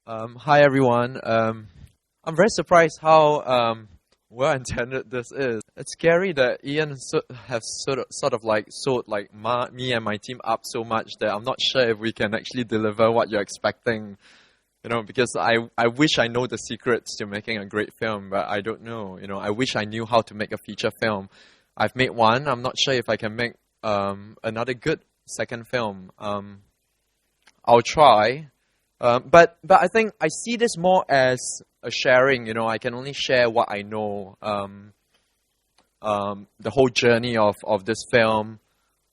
Hi everyone. I'm very surprised how well intended this is. It's scary that Ian has sort of like sold like me and my team up so much that I'm not sure if we can actually deliver what you're expecting. Because I wish I know the secrets to making a great film, but I don't know. I wish I knew how to make a feature film. I've made one. I'm not sure if I can make another good second film. I'll try. But I think I see this more as a sharing. I can only share what I know. The whole journey of this film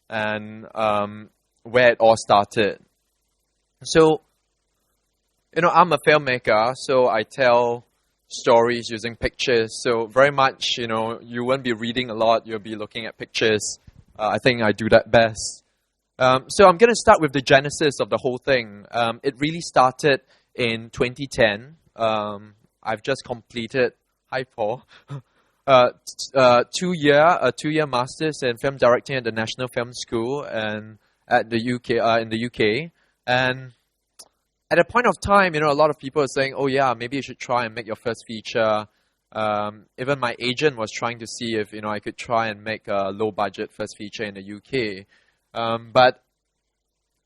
and where it all started. So, I'm a filmmaker, so I tell stories using pictures. So very much, you won't be reading a lot. You'll be looking at pictures. I think I do that best. So I'm going to start with the genesis of the whole thing. It really started in 2010. I've just completed, hi Paul, two-year masters in film directing at the National Film School and at the UK in the UK. And at a point of time, a lot of people are saying, "Oh yeah, maybe you should try and make your first feature." Even my agent was trying to see if I could try and make a low-budget first feature in the UK. But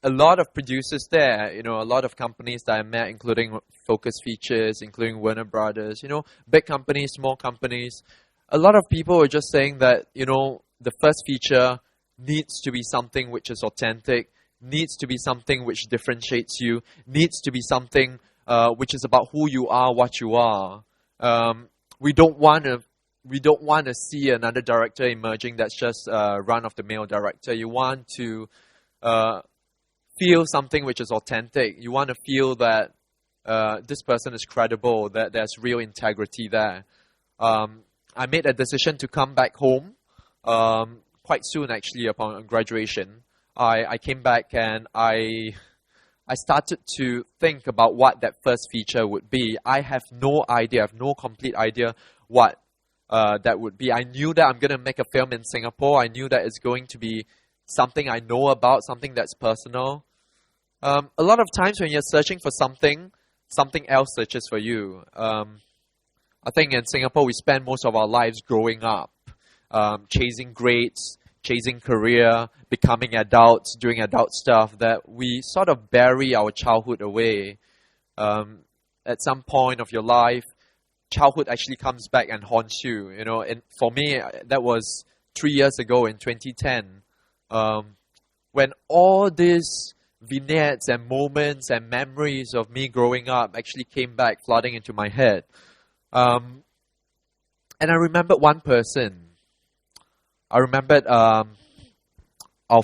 a lot of producers there, a lot of companies that I met, including Focus Features, including Warner Brothers, big companies, small companies, a lot of people were just saying that, the first feature needs to be something which is authentic, needs to be something which differentiates you, needs to be something which is about who you are, what you are. We don't want to see another director emerging that's just a run-of-the-mill director. You want to feel something which is authentic. You want to feel that this person is credible, that there's real integrity there. I made a decision to come back home quite soon, actually, upon graduation. I came back and I started to think about what that first feature would be. I have no idea, I have no complete idea what that would be. I knew that I'm going to make a film in Singapore. I knew that it's going to be something I know about, something that's personal. A lot of times when you're searching for something else searches for you. I think in Singapore we spend most of our lives growing up, chasing grades, chasing career, becoming adults, doing adult stuff, that we sort of bury our childhood away. At some point of your life, childhood actually comes back and haunts you. And for me, that was 3 years ago in 2010, when all these vignettes and moments and memories of me growing up actually came back flooding into my head. And I remembered one person. I remembered our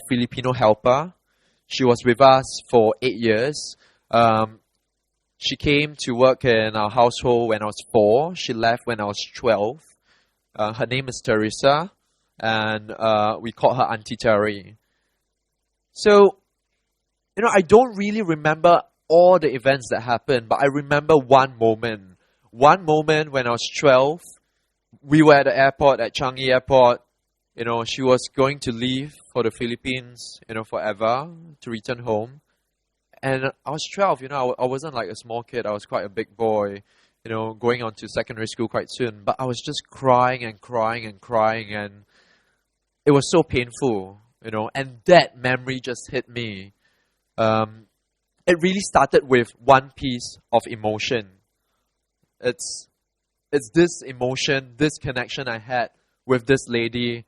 Filipino helper. She was with us for 8 years. She came to work in our household when I was 4. She left when I was 12. Her name is Teresa, and we call her Auntie Terry. So, I don't really remember all the events that happened, but I remember one moment. One moment when I was 12, we were at the airport, at Changi Airport. She was going to leave for the Philippines, forever, to return home. And I was 12, I wasn't like a small kid. I was quite a big boy, going on to secondary school quite soon. But I was just crying and crying and crying, and it was so painful, and that memory just hit me. It really started with one piece of emotion. It's this emotion, this connection I had with this lady.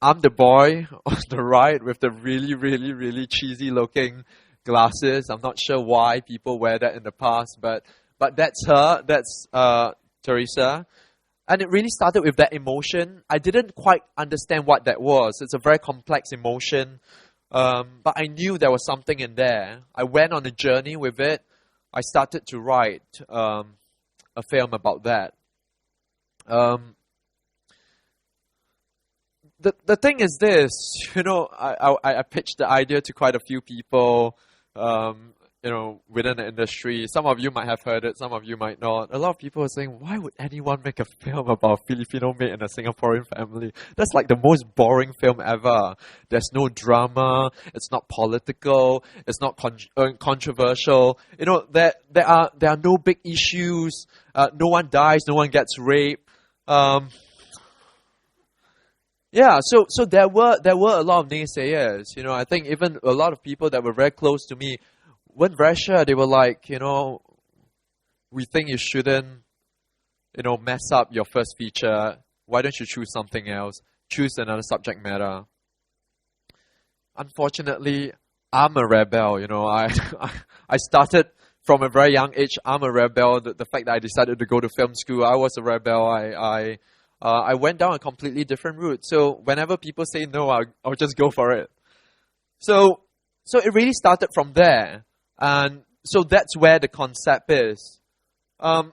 I'm the boy on the right with the really, really, really cheesy looking glasses. I'm not sure why people wear that in the past, but that's her. That's Teresa. And it really started with that emotion. I didn't quite understand what that was. It's a very complex emotion, but I knew there was something in there. I went on a journey with it. I started to write a film about that. The thing is this, I pitched the idea to quite a few people. within the industry. Some of you might have heard it, some of you might not. A lot of people are saying, why would anyone make a film about a Filipino maid and a Singaporean family? That's like the most boring film ever. There's no drama, it's not political, it's not controversial. There are no big issues, no one dies, no one gets raped. So there were a lot of naysayers. I think even a lot of people that were very close to me weren't very sure. They were like, we think you shouldn't, mess up your first feature. Why don't you choose something else? Choose another subject matter. Unfortunately, I'm a rebel. I started from a very young age. I'm a rebel. The fact that I decided to go to film school, I was a rebel. I went down a completely different route. So whenever people say no, I'll just go for it. So it really started from there. And so that's where the concept is. I'm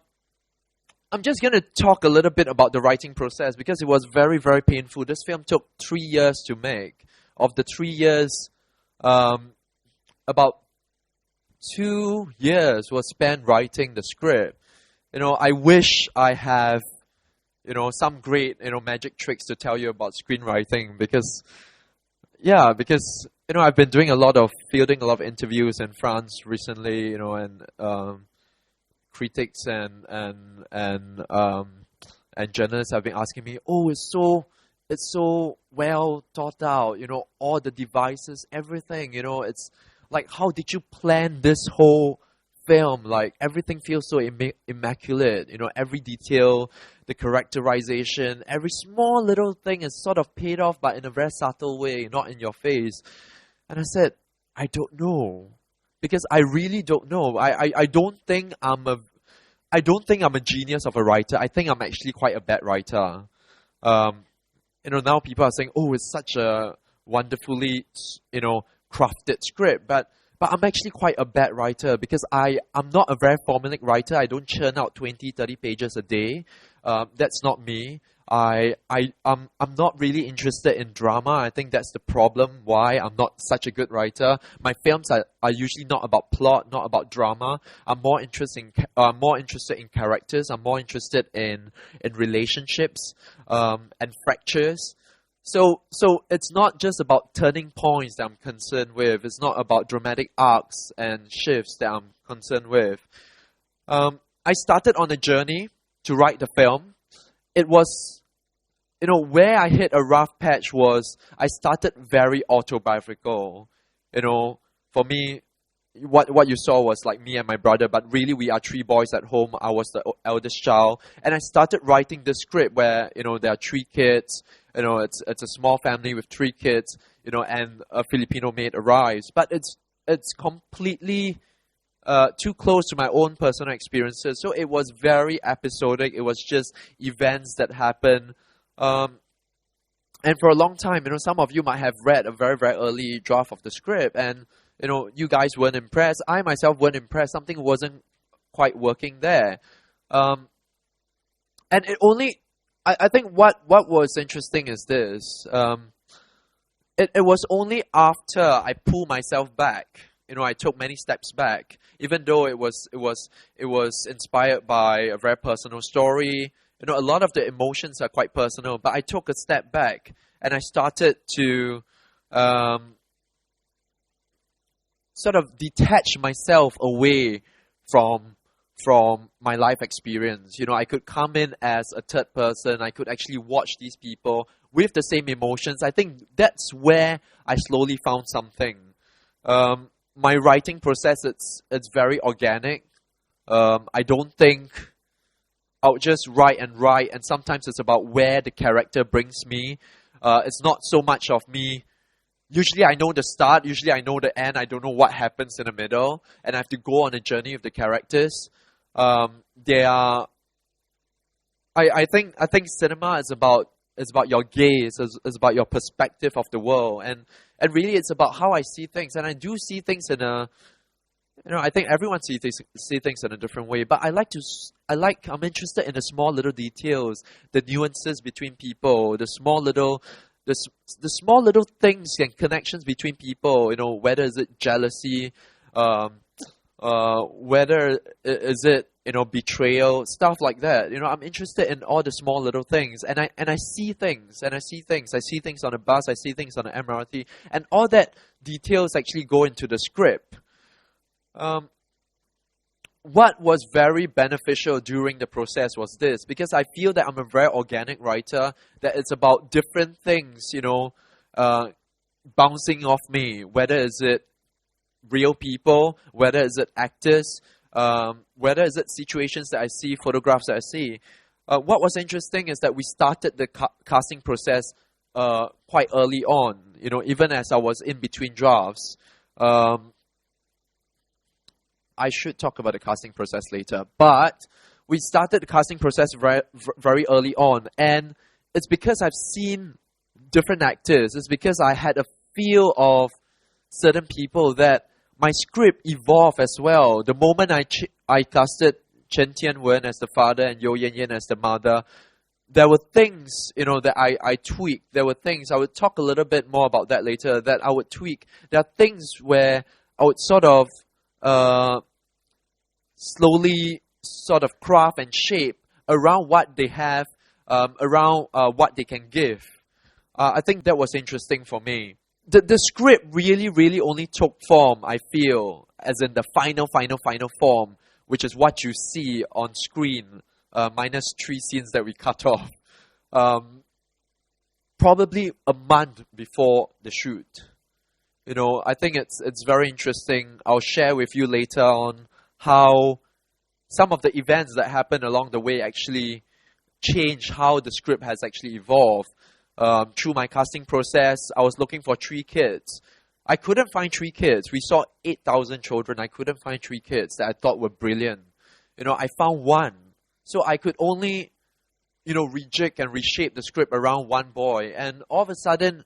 just going to talk a little bit about the writing process because it was very, very painful. This film took 3 years to make. Of the 3 years, about 2 years was spent writing the script. I wish I have some great, magic tricks to tell you about screenwriting because I've been doing fielding a lot of interviews in France recently, and critics and journalists have been asking me, oh, it's so well thought out, all the devices, everything, it's like, how did you plan this whole film? Like, everything feels so immaculate, every detail, the characterization, every small little thing is sort of paid off, but in a very subtle way, not in your face. And I said, I don't know, because I really don't know. I don't think I'm a genius of a writer. I think I'm actually quite a bad writer. Now people are saying, oh, it's such a wonderfully, crafted script, but I'm actually quite a bad writer because I'm not a very formulaic writer. I don't churn out 20, 30 pages a day. That's not me. I'm not really interested in drama. I think that's the problem why I'm not such a good writer. My films are usually not about plot, not about drama. I'm more interested in characters. I'm more interested in relationships and fractures. So it's not just about turning points that I'm concerned with. It's not about dramatic arcs and shifts that I'm concerned with. I started on a journey to write the film. It was, where I hit a rough patch was I started very autobiographical. For me, what you saw was like me and my brother, but really we are 3 boys at home. I was the eldest child. And I started writing the script where, there are 3 kids. It's a small family with 3 kids, and a Filipino maid arrives. But it's completely too close to my own personal experiences. So it was very episodic. It was just events that happened. And for a long time, some of you might have read a very, very early draft of the script, and you guys weren't impressed. I myself weren't impressed. Something wasn't quite working there. And it only, I think what was interesting is this. It was only after I pulled myself back, I took many steps back, even though it was inspired by a very personal story. A lot of the emotions are quite personal, but I took a step back and I started to sort of detach myself away from my life experience. I could come in as a third person. I could actually watch these people with the same emotions. I think that's where I slowly found something. My writing process, it's very organic. I don't think I'll just write, and sometimes it's about where the character brings me. It's not so much of me. Usually I know the start, usually I know the end, I don't know what happens in the middle, and I have to go on a journey with the characters. I think cinema is about your gaze, is about your perspective of the world, and really it's about how I see things. And I do see things in a, I think everyone see things in a different way, but I'm interested in the small little details, the nuances between people, the small little things and connections between people, whether is it jealousy, whether is it, betrayal, stuff like that. I'm interested in all the small little things, and I see things, I see things on the bus, I see things on the MRT, and all that details actually go into the script. What was very beneficial during the process was this, because I feel that I'm a very organic writer, that it's about different things, bouncing off me, whether is it real people, whether is it actors, whether is it situations that I see, photographs that I see. What was interesting is that we started the casting process quite early on, even as I was in between drafts. I should talk about the casting process later, but we started the casting process very, very early on, and it's because I've seen different actors. It's because I had a feel of certain people that my script evolved as well. The moment I casted Chen Tianwen as the father and You Yan Yan as the mother, there were things, that I tweaked. There were things, I would talk a little bit more about that later, that I would tweak. There are things where I would sort of slowly sort of craft and shape around what they have, around what they can give. I think that was interesting for me. The script really only took form, I feel, as in the final form, which is what you see on screen, minus 3 scenes that we cut off. Probably a month before the shoot. I think it's very interesting. I'll share with you later on how some of the events that happened along the way actually changed how the script has actually evolved. Through my casting process, I was looking for 3 kids. I couldn't find 3 kids. We saw 8,000 children. I couldn't find 3 kids that I thought were brilliant. I found 1. So I could only, rejig and reshape the script around 1 boy. And all of a sudden,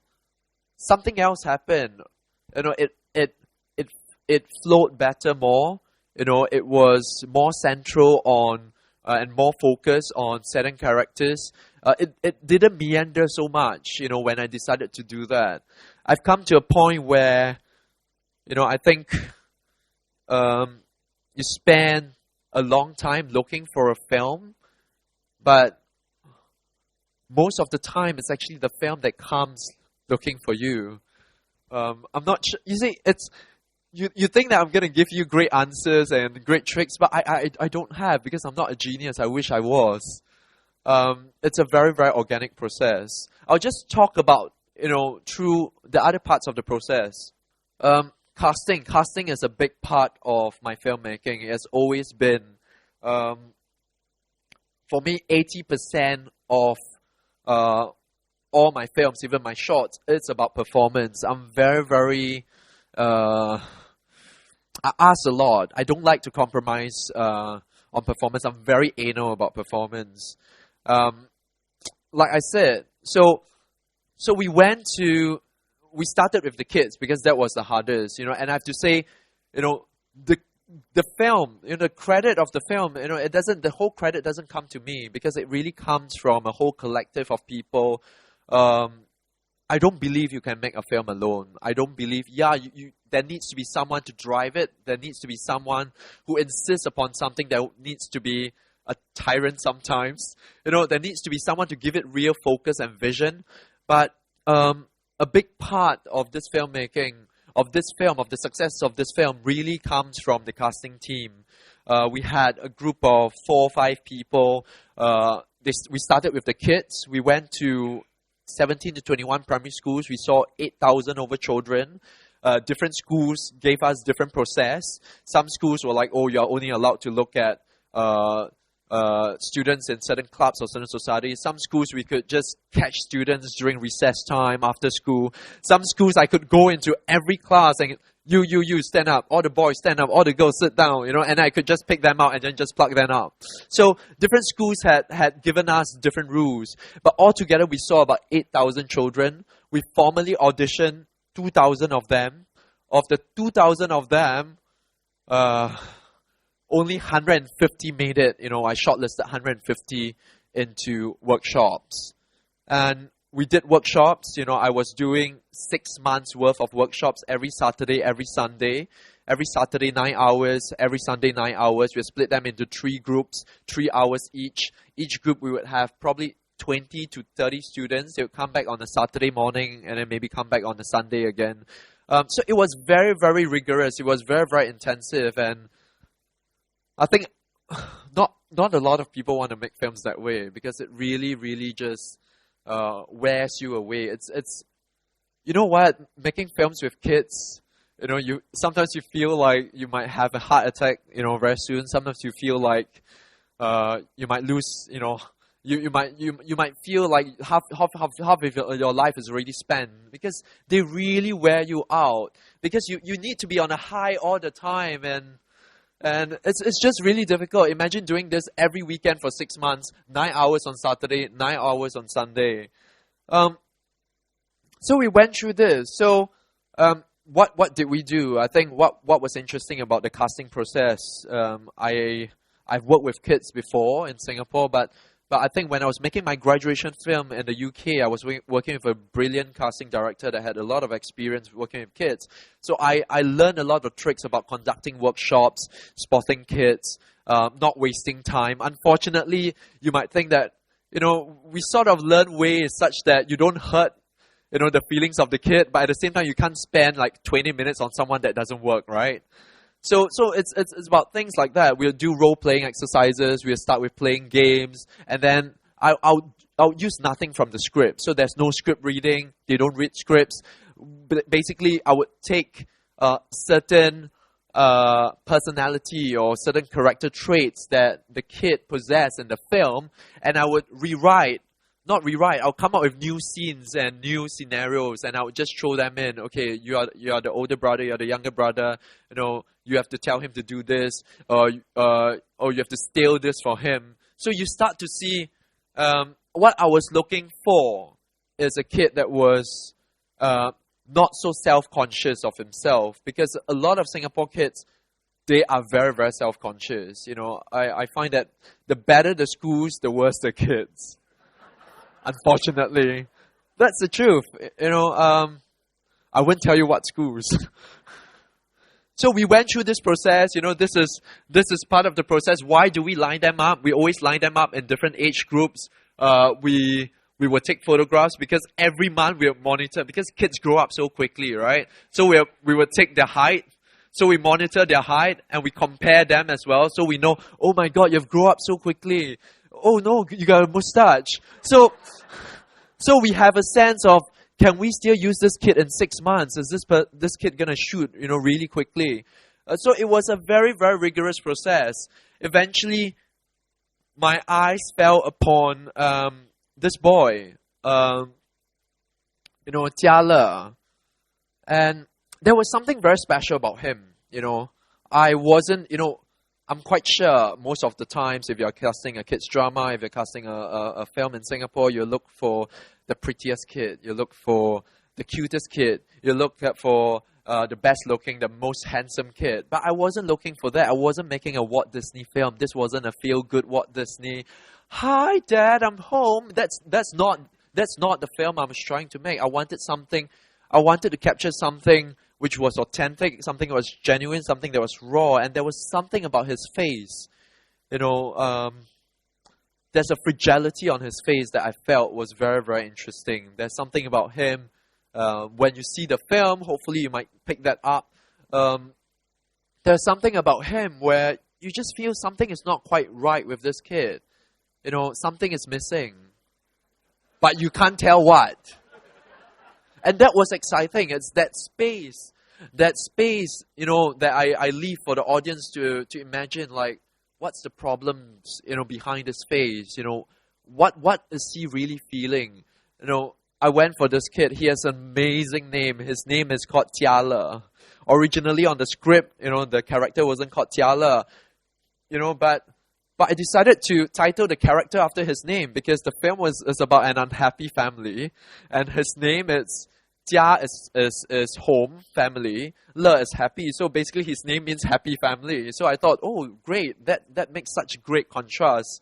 something else happened. It flowed better more. It was more central on and more focused on certain characters. It didn't meander so much, when I decided to do that. I've come to a point where, I think you spend a long time looking for a film, but most of the time it's actually the film that comes looking for you. I'm not sure. You see, you think that I'm going to give you great answers and great tricks, but I don't have, because I'm not a genius. I wish I was. It's a very, very organic process. I'll just talk about, through the other parts of the process. Casting. Casting is a big part of my filmmaking. It has always been. For me, 80% of all my films, even my shorts, it's about performance. I'm very, very... I ask a lot. I don't like to compromise on performance. I'm very anal about performance. Like I said, so we started with the kids because that was the hardest, and I have to say, the film, the credit of the film, the whole credit doesn't come to me, because it really comes from a whole collective of people. I don't believe you can make a film alone. I don't believe, there needs to be someone to drive it. There needs to be someone who insists upon something. That needs to be a tyrant sometimes. There needs to be someone to give it real focus and vision. But a big part of this filmmaking, of this film, of the success of this film really comes from the casting team. We had a group of 4 or 5 people. We started with the kids. We went to 17 to 21 primary schools. We saw 8,000 over children. Different schools gave us different process. Some schools were like, oh, you're only allowed to look at students in certain clubs or certain societies. Some schools we could just catch students during recess time after school. Some schools I could go into every class and you stand up, all the boys stand up, all the girls sit down, and I could just pick them out and then just plug them out. So different schools had given us different rules, but altogether we saw about 8,000 children. We formally auditioned 2,000 of them. Of the 2,000 of them, only 150 made it. I shortlisted 150 into workshops. And we did workshops. I was doing 6 months worth of workshops every Saturday, every Sunday. every Saturday 9 hours, every Sunday 9 hours. We split them into 3 groups, 3 hours each. Each group we would have probably 20 to 30 students. They would come back on a Saturday morning and then maybe come back on a Sunday again. So it was very, very rigorous. It was very, very intensive, and I think not a lot of people want to make films that way, because it really, really just wears you away. It's you know what, making films with kids, you sometimes you feel like you might have a heart attack, very soon. Sometimes you feel like you might lose, you might feel like half of your life is already spent, because they really wear you out, because you need to be on a high all the time, and it's just really difficult. Imagine doing this every weekend for 6 months, 9 hours on Saturday, 9 hours on Sunday. So we went through this. So what did we do? I think what was interesting about the casting process, I've worked with kids before in Singapore, but I think when I was making my graduation film in the UK, I was working with a brilliant casting director that had a lot of experience working with kids. So I learned a lot of tricks about conducting workshops, spotting kids, not wasting time. Unfortunately, you might think that, we sort of learn ways such that you don't hurt, the feelings of the kid, but at the same time, you can't spend like 20 minutes on someone that doesn't work, right? So it's about things like that. We'll do role-playing exercises. We'll start with playing games. And then I'll use nothing from the script. So there's no script reading. They don't read scripts. But basically, I would take certain personality or certain character traits that the kid possessed in the film, and I would I'll come up with new scenes and new scenarios, and I would just throw them in. Okay, you are the older brother, you are the younger brother, you have to tell him to do this, or you have to steal this for him. So you start to see what I was looking for is a kid that was not so self-conscious of himself, because a lot of Singapore kids, they are very, very self-conscious. I find that the better the schools, the worse the kids. Unfortunately, that's the truth. I won't tell you what schools. So we went through this process. This is part of the process. Why do we line them up? We always line them up in different age groups. We would take photographs, because every month we would monitor, because kids grow up so quickly, right? So we would take their height. So we monitor their height and we compare them as well. So we know, oh my God, you've grown up so quickly. Oh no, you got a mustache. So we have a sense of, can we still use this kid in 6 months? Is this kid gonna shoot, really quickly? So it was a very, very rigorous process. Eventually, my eyes fell upon this boy, Jia Le. And there was something very special about him. I wasn't, I'm quite sure most of the times, if you're casting a kids drama, if you're casting a film in Singapore, you look for the prettiest kid, you look for the cutest kid, you look for the best looking, the most handsome kid. But I wasn't looking for that. I wasn't making a Walt Disney film. This wasn't a feel-good Walt Disney. Hi, Dad, I'm home. That's not the film I was trying to make. I wanted to capture something which was authentic, something that was genuine, something that was raw, and there was something about his face. There's a fragility on his face that I felt was very, very interesting. There's something about him. When you see the film, hopefully you might pick that up. There's something about him where you just feel something is not quite right with this kid. Something is missing. But you can't tell what. And that was exciting. It's that space, that I leave for the audience to imagine, like, what's the problems, behind his face? What is he really feeling? I went for this kid. He has an amazing name. His name is called Jia Le. Originally on the script, the character wasn't called Jia Le, but I decided to title the character after his name, because the film is about an unhappy family, and his name is Jia is home, family. Le is happy. So basically his name means happy family. So I thought, oh great, that makes such great contrast.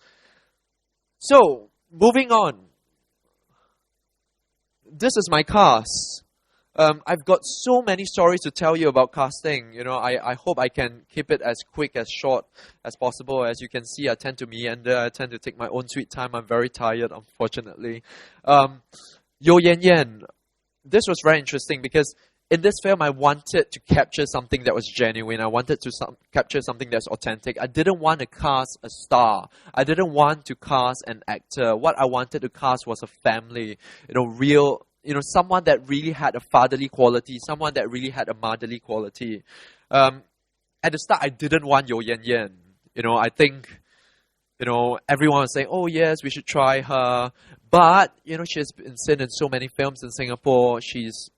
So moving on. This is my cast. I've got so many stories to tell you about casting. You know, I hope I can keep it as quick, as short as possible. As you can see, I tend to meander. I tend to take my own sweet time. I'm very tired, unfortunately. Yo Yan Yan. This was very interesting because in this film, I wanted to capture something that was genuine. I wanted to capture something that's authentic. I didn't want to cast a star. I didn't want to cast an actor. What I wanted to cast was a family, real, someone that really had a fatherly quality, someone that really had a motherly quality. At the start, I didn't want Yo Yan Yan. I think, everyone was saying, oh yes, we should try her. But, she has been seen in so many films in Singapore. She's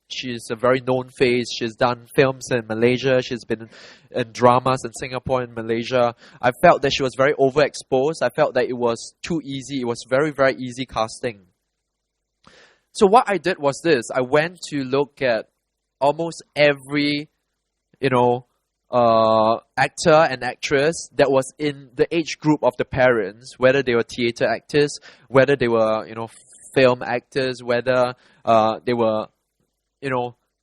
a very known face. She's done films in Malaysia. She's been in dramas in Singapore and Malaysia. I felt that she was very overexposed. I felt that it was too easy. It was very, very easy casting. So what I did was this. I went to look at almost every, actor and actress that was in the age group of the parents, whether they were theatre actors, whether they were, film actors, whether they were,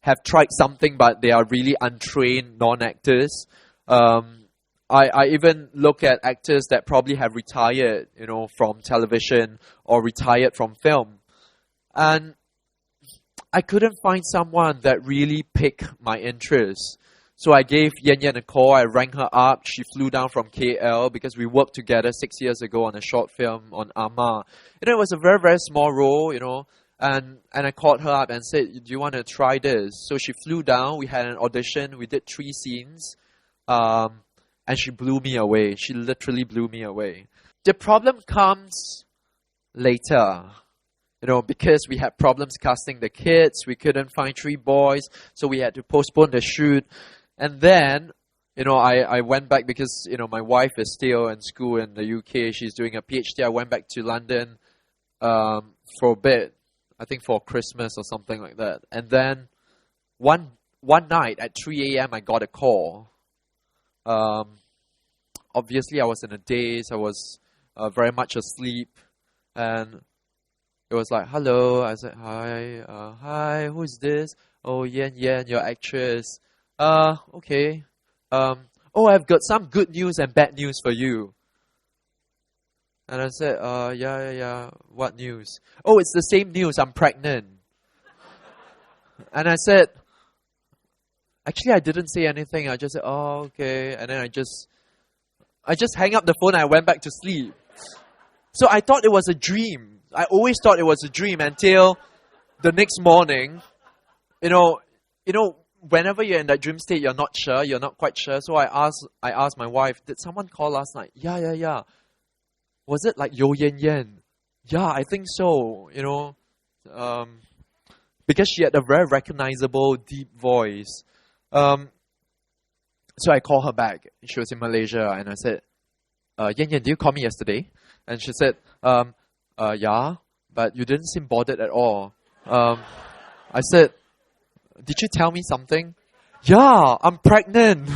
have tried something but they are really untrained non-actors. I even look at actors that probably have retired, from television or retired from film. And I couldn't find someone that really piqued my interest. So I gave Yan Yan a call, I rang her up, she flew down from KL because we worked together 6 years ago on a short film on Amma. It was a very, very small role, and I called her up and said, do you want to try this? So she flew down, we had an audition, we did 3 scenes, and she blew me away. She literally blew me away. The problem comes later. Because we had problems casting the kids, we couldn't find 3 boys, so we had to postpone the shoot. And then, I went back because, my wife is still in school in the UK. She's doing a PhD. I went back to London for a bit, I think for Christmas or something like that. And then one night at 3 a.m. I got a call. Obviously, I was in a daze. I was very much asleep. And it was like, hello. I said, hi, who is this? Oh, Yan Yan, your actress. Okay. I've got some good news and bad news for you. And I said, yeah. What news? Oh, it's the same news. I'm pregnant. And I said, actually, I didn't say anything. I just said, oh, okay. And then I just hang up the phone and I went back to sleep. So I thought it was a dream. I always thought it was a dream until the next morning. Whenever you're in that dream state, you're not sure, you're not quite sure. So I asked my wife, did someone call last night? Yeah. Was it like Yo Yan Yan? Yeah, I think so, because she had a very recognizable, deep voice. So I called her back. She was in Malaysia, and I said, Yan Yan, did you call me yesterday? And she said, yeah, but you didn't seem bothered at all. I said, did you tell me something? Yeah, I'm pregnant.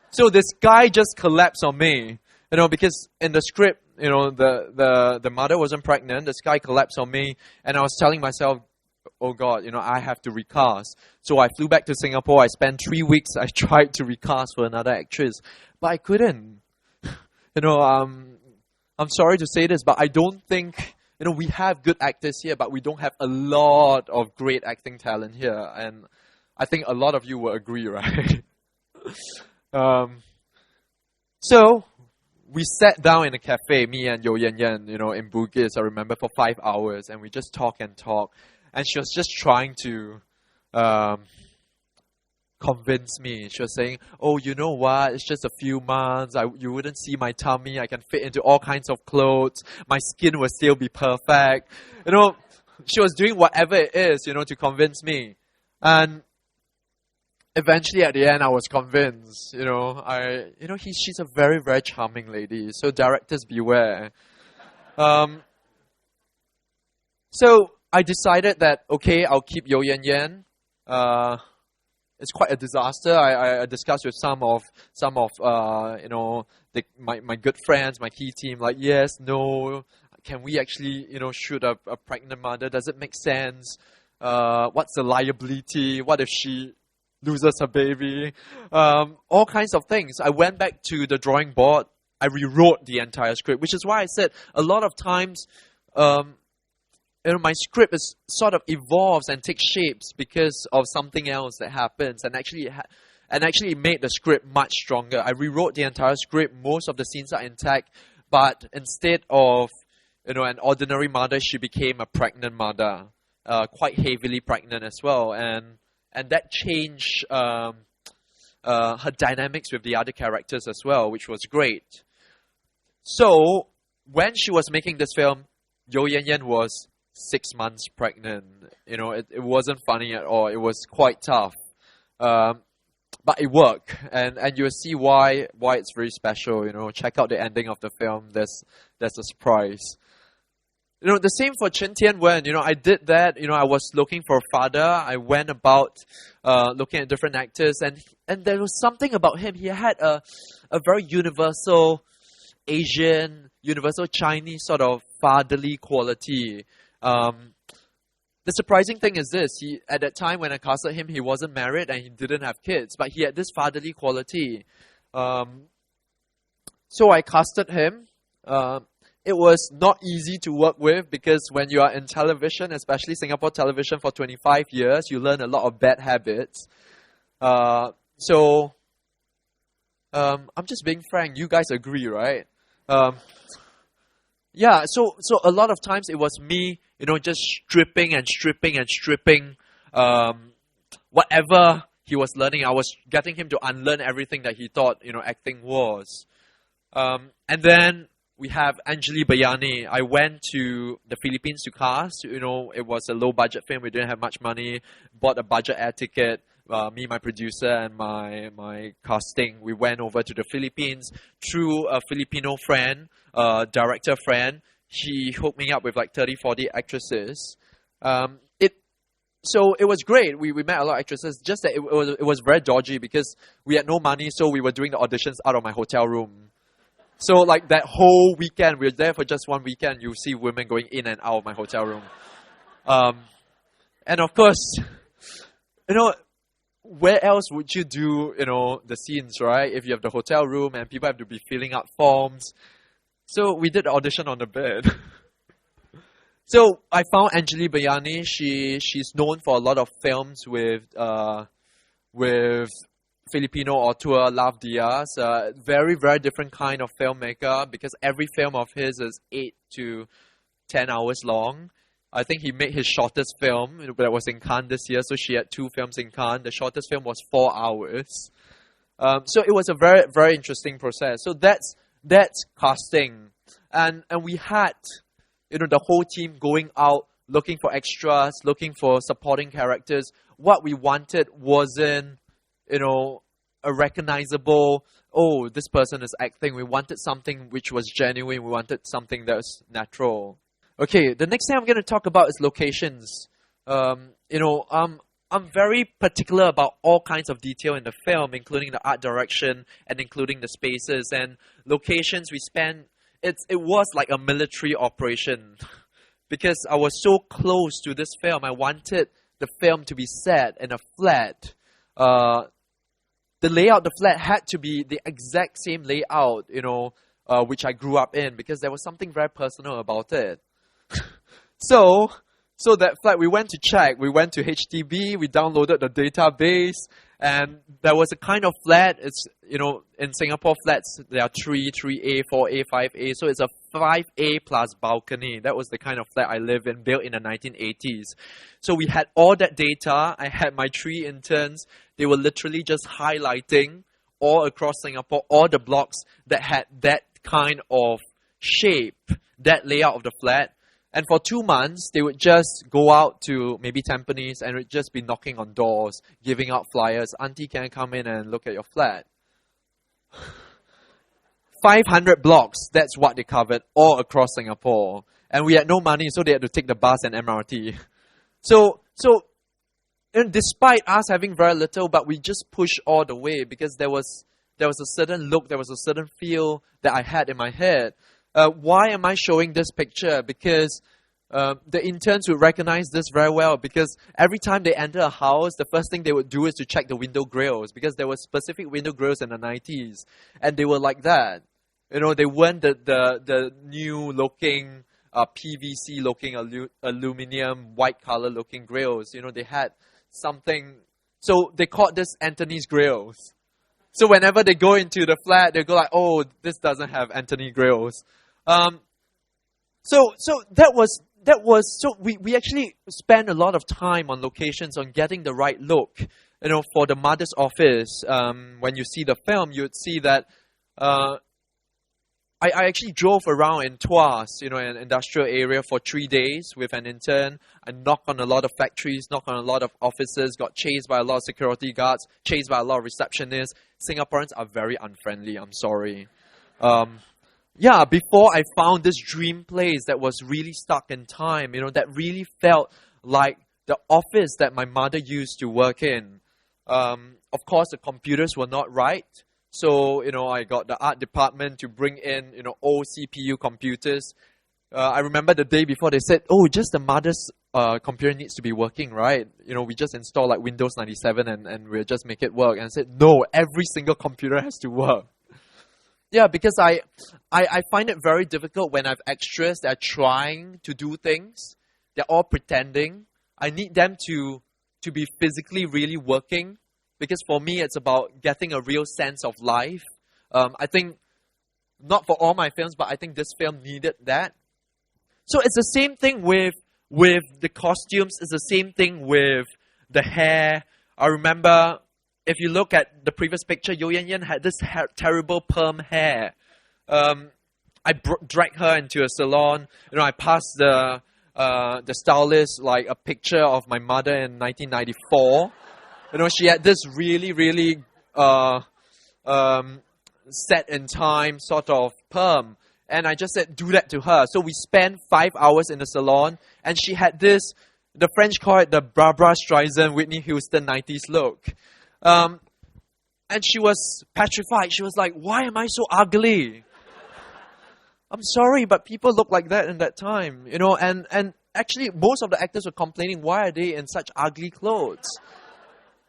So this guy just collapsed on me, because in the script, the mother wasn't pregnant. This guy collapsed on me, and I was telling myself, oh God, I have to recast. So I flew back to Singapore. I spent 3 weeks. I tried to recast for another actress, but I couldn't. I'm sorry to say this, but I don't think, we have good actors here, but we don't have a lot of great acting talent here. And I think a lot of you will agree, right? So we sat down in a cafe, me and Yo Yan Yan, in Bugis, I remember, for 5 hours. And we just talk. And she was just trying to convince me. She was saying, oh, you know what? It's just a few months. You wouldn't see my tummy. I can fit into all kinds of clothes. My skin will still be perfect. She was doing whatever it is, to convince me. And eventually, at the end, I was convinced. She's a very, very charming lady. So directors beware. So I decided that, okay, I'll keep Yo Yan Yan. It's quite a disaster. I discussed with some of my good friends, my key team, like, yes, no, can we actually shoot a pregnant mother? Does it make sense? What's the liability? What if she loses her baby? All kinds of things. I went back to the drawing board. I rewrote the entire script, which is why I said a lot of times, my script is sort of evolves and takes shapes because of something else that happens, and actually it made the script much stronger. I rewrote the entire script. Most of the scenes are intact, but instead of an ordinary mother, she became a pregnant mother, quite heavily pregnant as well, and that changed her dynamics with the other characters as well, which was great. So when she was making this film, Yo Yan Yan was 6 months pregnant. It wasn't funny at all. It was quite tough. But it worked, and you'll see why it's very special. Check out the ending of the film. There's a surprise. The same for Chen Tianwen. I did that. I was looking for a father. I went about looking at different actors, and there was something about him. He had a very universal Asian, universal Chinese sort of fatherly quality. The surprising thing is this: at that time when I casted him, he wasn't married and he didn't have kids, but he had this fatherly quality. So I casted him. It was not easy to work with because when you are in television, especially Singapore television for 25 years, you learn a lot of bad habits. So I'm just being frank. You guys agree, right? Yeah, so a lot of times it was me, just stripping whatever he was learning. I was getting him to unlearn everything that he thought, acting was. And then we have Anjali Bayani. I went to the Philippines to cast. It was a low budget film. We didn't have much money. Bought a budget air ticket. Me, my producer, and my casting, we went over to the Philippines through a Filipino friend, director friend. He hooked me up with like 30, 40 actresses. So it was great. We met a lot of actresses. Just that it was very dodgy because we had no money, so we were doing the auditions out of my hotel room. So like that whole weekend, we were there for just one weekend. You see women going in and out of my hotel room. And of course, where else would you do, the scenes, right? If you have the hotel room and people have to be filling out forms. So we did the audition on the bed. So I found Anjali Bayani. She's known for a lot of films with Filipino auteur Lav Diaz. Very, very different kind of filmmaker because every film of his is 8 to 10 hours long. I think he made his shortest film that was in Cannes this year, so she had 2 films in Cannes. The shortest film was 4 hours. So it was a very, very interesting process. So that's casting. And we had, the whole team going out, looking for extras, looking for supporting characters. What we wanted wasn't, a recognizable, oh, this person is acting. We wanted something which was genuine. We wanted something that was natural. Okay, the next thing I'm going to talk about is locations. I'm very particular about all kinds of detail in the film, including the art direction and including the spaces and locations we spent. It was like a military operation because I was so close to this film. I wanted the film to be set in a flat. The layout, the flat had to be the exact same layout, which I grew up in because there was something very personal about it. So that flat, we went to check. We went to HDB, we downloaded the database, and there was a kind of flat. It's, in Singapore flats, there are 3A, 4A, 5A. So it's a 5A plus balcony. That was the kind of flat I live in, built in the 1980s. So we had all that data. I had my 3 interns. They were literally just highlighting all across Singapore, all the blocks that had that kind of shape, that layout of the flat. And for 2 months, they would just go out to maybe Tampines and would just be knocking on doors, giving out flyers. Auntie, can I come in and look at your flat? 500 blocks, that's what they covered all across Singapore. And we had no money, so they had to take the bus and MRT. So despite us having very little, but we just pushed all the way because there was a certain look, there was a certain feel that I had in my head. Why am I showing this picture? Because the interns would recognize this very well because every time they enter a house, the first thing they would do is to check the window grills because there were specific window grills in the 90s, and they were like that. You know, they weren't the new looking PVC looking aluminum white color looking grills. You know, they had something. So they called this Anthony's grills. So whenever they go into the flat, they go like, "Oh, this doesn't have Anthony grills." So we actually spent a lot of time on locations on getting the right look. You know, for the mother's office, when you see the film, you'd see that I actually drove around in Tuas, you know, an industrial area for 3 days with an intern. I knocked on a lot of factories, knocked on a lot of offices, got chased by a lot of security guards, chased by a lot of receptionists. Singaporeans are very unfriendly, I'm sorry. Yeah, before I found this dream place that was really stuck in time, you know, that really felt like the office that my mother used to work in. Of course, the computers were not right. So, you know, I got the art department to bring in, you know, old CPU computers. I remember the day before they said, "Oh, just the mother's computer needs to be working, right? You know, we just install like Windows 97 and we'll just make it work." And I said, "No, every single computer has to work." Yeah, because I find it very difficult when I have extras that are trying to do things. They're all pretending. I need them to be physically really working. Because for me, it's about getting a real sense of life. I think, not for all my films, but I think this film needed that. So it's the same thing with the costumes. It's the same thing with the hair. I remember, if you look at the previous picture, Yo Yan Yan had this terrible perm hair. I dragged her into a salon. You know, I passed the stylist like a picture of my mother in 1994. You know, she had this really, really set in time sort of perm. And I just said, do that to her. So we spent 5 hours in the salon. And she had this, the French call it the Barbra Streisand, Whitney Houston 90s look. And she was petrified. She was like, "Why am I so ugly?" I'm sorry, but people look like that in that time. You know, and actually most of the actors were complaining, why are they in such ugly clothes?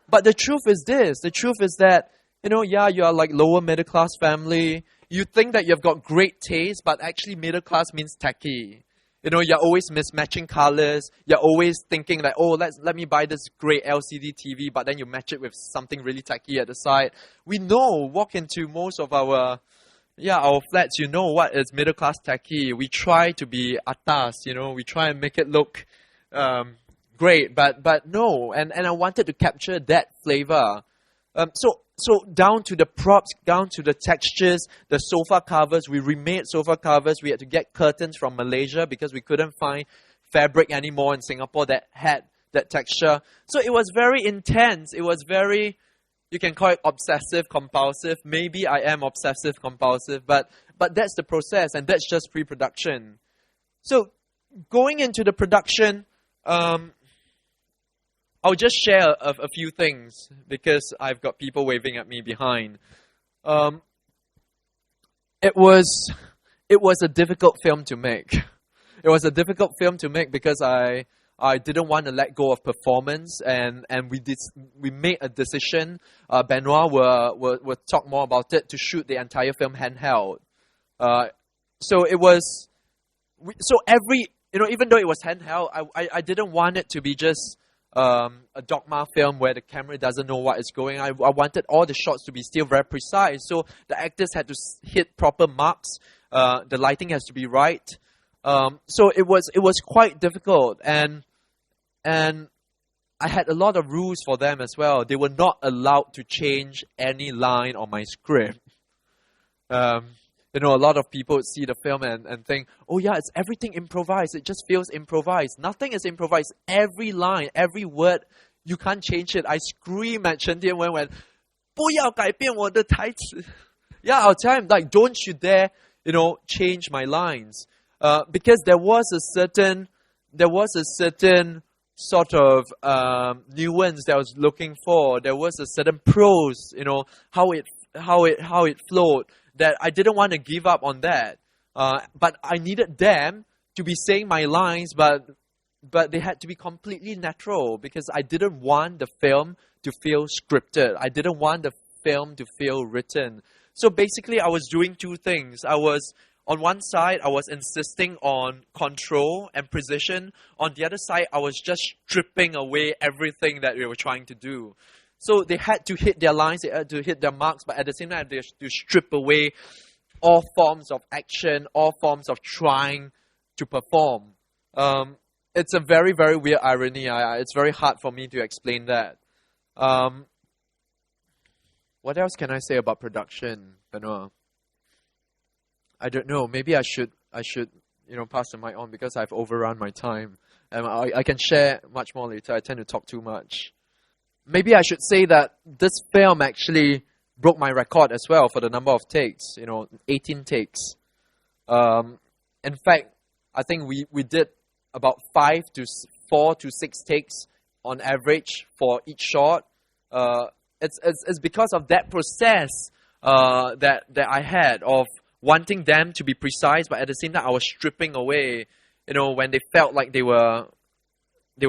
But the truth is this. The truth is that, you know, yeah, you are like lower middle class family. You think that you've got great taste, but actually middle class means tacky. You know, you're always mismatching colors. You're always thinking like, oh, let me buy this great LCD TV, but then you match it with something really tacky at the side. We know, walk into most of our flats, you know what is middle class tacky. We try to be atas, you know, we try and make it look great, but no, and I wanted to capture that flavor. So down to the props, down to the textures, the sofa covers. We remade sofa covers. We had to get curtains from Malaysia because we couldn't find fabric anymore in Singapore that had that texture. So it was very intense. It was very, you can call it obsessive compulsive. Maybe I am obsessive compulsive, but that's the process, and that's just pre-production. So going into the production, I'll just share a few things because I've got people waving at me behind. It was a difficult film to make. It was a difficult film to make because I didn't want to let go of performance, and we made a decision. Benoit will talk more about it, to shoot the entire film handheld. So it was, every, you know, even though it was handheld, I didn't want it to be just a dogma film where the camera doesn't know what is going on. I wanted all the shots to be still very precise. So the actors had to hit proper marks. The lighting has to be right. So it was quite difficult, and I had a lot of rules for them as well. They were not allowed to change any line on my script. You know, a lot of people see the film and think, oh yeah, it's everything improvised. It just feels improvised. Nothing is improvised. Every line, every word, you can't change it. I scream at Chen Tianwen when, 不要改变我的台词. Yeah, I'll tell him, like, don't you dare, you know, change my lines. Because there was a certain sort of nuance that I was looking for. There was a certain prose, you know, how it flowed, that I didn't want to give up on that. But I needed them to be saying my lines, but they had to be completely natural because I didn't want the film to feel scripted. I didn't want the film to feel written. So basically, I was doing two things. On one side, I was insisting on control and precision. On the other side, I was just stripping away everything that we were trying to do. So they had to hit their lines, they had to hit their marks, but at the same time, they had to strip away all forms of action, all forms of trying to perform. It's a very, very weird irony. It's very hard for me to explain that. What else can I say about production, Benoit? I don't know. Maybe I should pass the mic on because I've overrun my time. And I can share much more later. I tend to talk too much. Maybe I should say that this film actually broke my record as well for the number of takes. 18 takes. In fact, I think we did about 4 to 6 takes on average for each shot. It's because of that process that I had of wanting them to be precise, but at the same time I was stripping away. When they felt like they were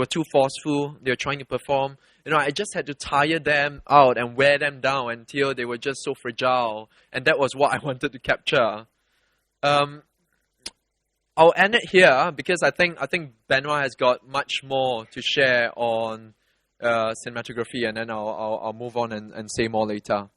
too forceful, they were trying to perform. I just had to tire them out and wear them down until they were just so fragile, and that was what I wanted to capture. I'll end it here because I think Benoit has got much more to share on cinematography, and then I'll move on and say more later.